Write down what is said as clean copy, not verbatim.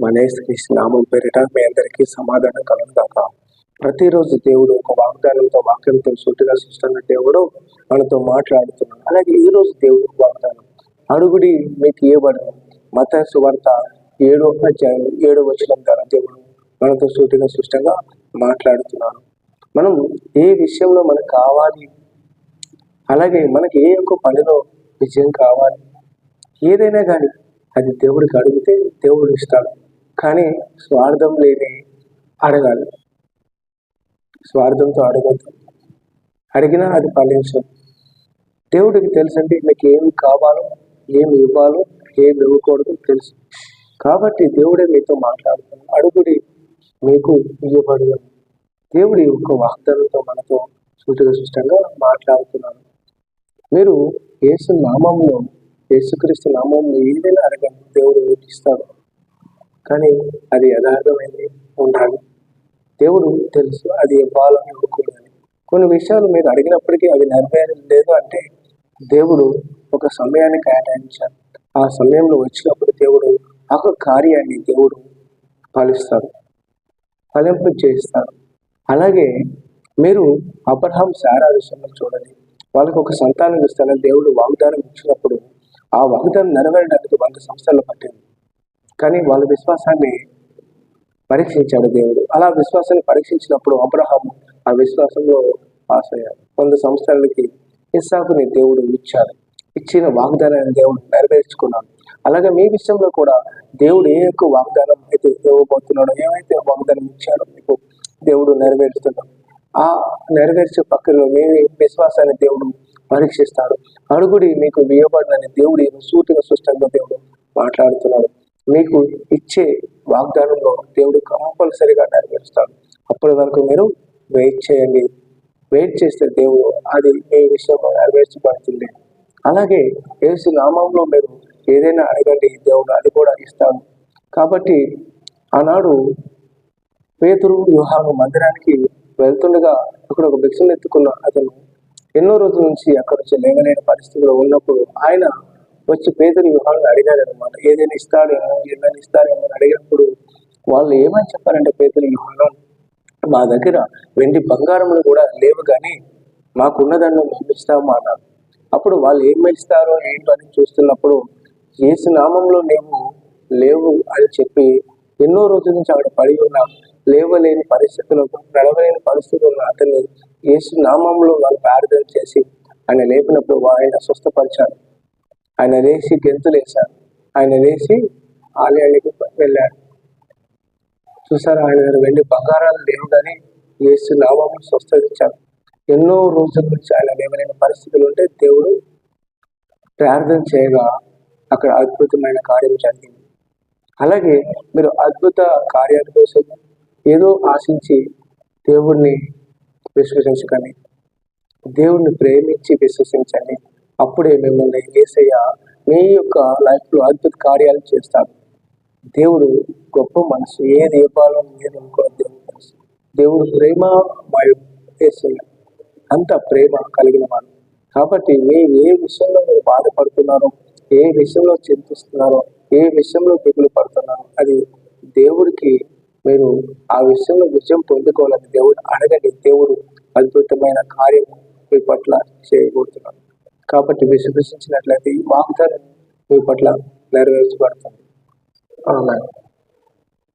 మన యేసుక్రీస్తు నామం పేరిట మీ అందరికీ సమాధానం కలుగుగాక. ప్రతిరోజు దేవుడు ఒక వాక్యంతో సూటిగా సృష్టిస్తున్న దేవుడు మనతో మాట్లాడుతున్నాడు. అలాగే ఈ రోజు దేవుడు వాగ్దానం, అడుగుడి మీకు ఇవ్వబడును. మత్తయి సువార్త 7వ అధ్యాయం 7వ వచనం ద్వారా దేవుడు మనతో సూటిగా సృష్టంగా మాట్లాడుతున్నాడు. మనం ఏ విషయంలో మనకు కావాలి, అలాగే మనకి ఏ ఒక్క పనిలో విజయం కావాలి, ఏదైనా కానీ అది దేవుడికి అడిగితే దేవుడు ఇస్తాడు. కానీ స్వార్థం లేని అడగాలి. స్వార్థంతో అడగద్దు. అడిగినా అది ఫలించదు. దేవుడికి తెలుసండి మీకు ఏమి కావాలో, ఏమి ఇవ్వాలో, ఏమి ఇవ్వకూడదు తెలుసు. కాబట్టి దేవుడే మీతో మాట్లాడుతున్నాడు. అడుగుడి మీకు ఇవ్వబడు. దేవుడి యొక్క వాగ్దానంతో మనతో సూటిగా స్పష్టంగా మాట్లాడుతున్నాడు. మీరు యేసు నామంలో, యేసుక్రీస్తు నామంలో ఏదైనా అడగండి, దేవుడు ఇస్తాడు. కానీ అది యథార్థమైంది ఉండాలి. దేవుడు తెలుసు అది ఇవ్వాలని ఇవ్వకూడదని. కొన్ని విషయాలు మీరు అడిగినప్పటికీ అవి నెరవేరలేదు అంటే దేవుడు ఒక సమయాన్ని కేటాయించాడు. ఆ సమయంలో వచ్చినప్పుడు దేవుడు ఒక కార్యాన్ని దేవుడు ఫలింపు చేస్తాడు. అలాగే మీరు అబ్రహాం శారా విషయంలో చూడండి. వాళ్ళకి ఒక సంతానం ఇస్తానని దేవుడు వాగ్దానం ఇచ్చినప్పుడు ఆ వాగ్దానం నెరవేరడానికి 100 సంవత్సరాలు పట్టింది. కానీ వాళ్ళ విశ్వాసాన్ని పరీక్షించాడు దేవుడు. అలా విశ్వాసాన్ని పరీక్షించినప్పుడు అబ్రహాం ఆ విశ్వాసంలో పాస్ అయ్యాడు. 100 సంవత్సరాలకి ఇస్సాకుని దేవుడు ఇచ్చాడు. ఇచ్చిన వాగ్దానాన్ని దేవుడు నెరవేర్చుకున్నాడు. అలాగే మీ విషయంలో కూడా దేవుడు ఏ యొక్క వాగ్దానం అయితే ఇవ్వబోతున్నాడో, ఏమైతే వాగ్దానం ఇచ్చాడో మీకు దేవుడు నెరవేరుస్తున్నాడు. ఆ నెరవేర్చే పక్కలో మీ విశ్వాసాన్ని దేవుడు పరీక్షిస్తాడు. అడుగుడి మీకు ఇవ్వబడినని దేవుడు సూటిగా స్పష్టంగా దేవుడు మాట్లాడుతున్నాడు. మీకు ఇచ్చే వాగ్దానంలో దేవుడు కంపల్సరిగా నెరవేరుస్తాడు. అప్పటి వరకు మీరు వెయిట్ చేయండి. వెయిట్ చేస్తే దేవుడు అది మీ విషయంలో నెరవేర్చబడుతుంది. అలాగే యేసు నామంలో మీరు ఏదైనా అడగండి, దేవుడు అది కూడా ఇస్తాడు. కాబట్టి ఆనాడు పేతురు యోహాను మందిరానికి వెళ్తుండగా అక్కడ ఒక భిక్షను ఎత్తుకున్న అతను ఎన్నో రోజుల నుంచి అక్కడ నుంచి లేవలేని పరిస్థితిలో ఉన్నప్పుడు ఆయన వచ్చి పేతురు యోహాను అడిగాడు అనమాట. ఏదైనా ఇస్తాడేమో అని అడిగినప్పుడు వాళ్ళు ఏమని చెప్పారంటే, పేతురు యోహాను, మా దగ్గర వెండి బంగారములు కూడా లేవు, కానీ మాకున్నదాన్ని మేము ఇస్తాము అన్నారు. అప్పుడు వాళ్ళు ఏమి ఇస్తారో ఏంటో అని చూస్తున్నప్పుడు యేసు నామంలో లేవు అని చెప్పి ఎన్నో రోజుల నుంచి అక్కడ పడి ఉన్న లేవలేని పరిస్థితుల్లో నడవలేని పరిస్థితులు ఉన్న అతన్ని యేసు నామంలో వాళ్ళు ప్రార్థన చేసి ఆయన లేపినప్పుడు ఆయన స్వస్థపరిచాడు. ఆయన లేచి గెంతులు వేశాడు. ఆయన లేచి ఆలయానికి వెళ్ళాడు. చూసారా, ఆయన వెండి బంగారాలు లేవు కానీ యేసు నామమును స్వస్థతించాడు. ఎన్నో రోజుల నుంచి ఆయన లేవలేని పరిస్థితులు ఉంటే దేవుడు ప్రార్థన చేయగా అక్కడ అద్భుతమైన కార్యం జరిగింది. అలాగే మీరు అద్భుత కార్యాల కోసం ఏదో ఆశించి దేవుణ్ణి విశ్వసించకండి. దేవుణ్ణి ప్రేమించి విశ్వసించండి. అప్పుడే మిమ్మల్ని యేసయ్య మీ యొక్క లైఫ్లో అద్భుత కార్యాలు చేస్తాడు. దేవుడు గొప్ప మనసు, ఏది ఇవ్వాలో ఏది అనుకోవడం దేవుడు తెలుసు. దేవుడు ప్రేమ యేసయ్య అంత ప్రేమ కలిగిన వాడు. కాబట్టి మీరు ఏ విషయంలో మీరు బాధపడుతున్నారో, ఏ విషయంలో చింతిస్తున్నారో, ఏ విషయంలో దిగులు పడుతున్నారో అది దేవుడికి మీరు ఆ విషయంలో విజయం పొందుకోవాలని దేవుడు అడగండి. దేవుడు అద్భుతమైన కార్యం మీ పట్ల చేయబోతున్నాడు. కాబట్టి విశ్వసించినట్లయితే ఈ వాగ్దానం మీ పట్ల నెరవేర్చబడుతుంది. అవునా?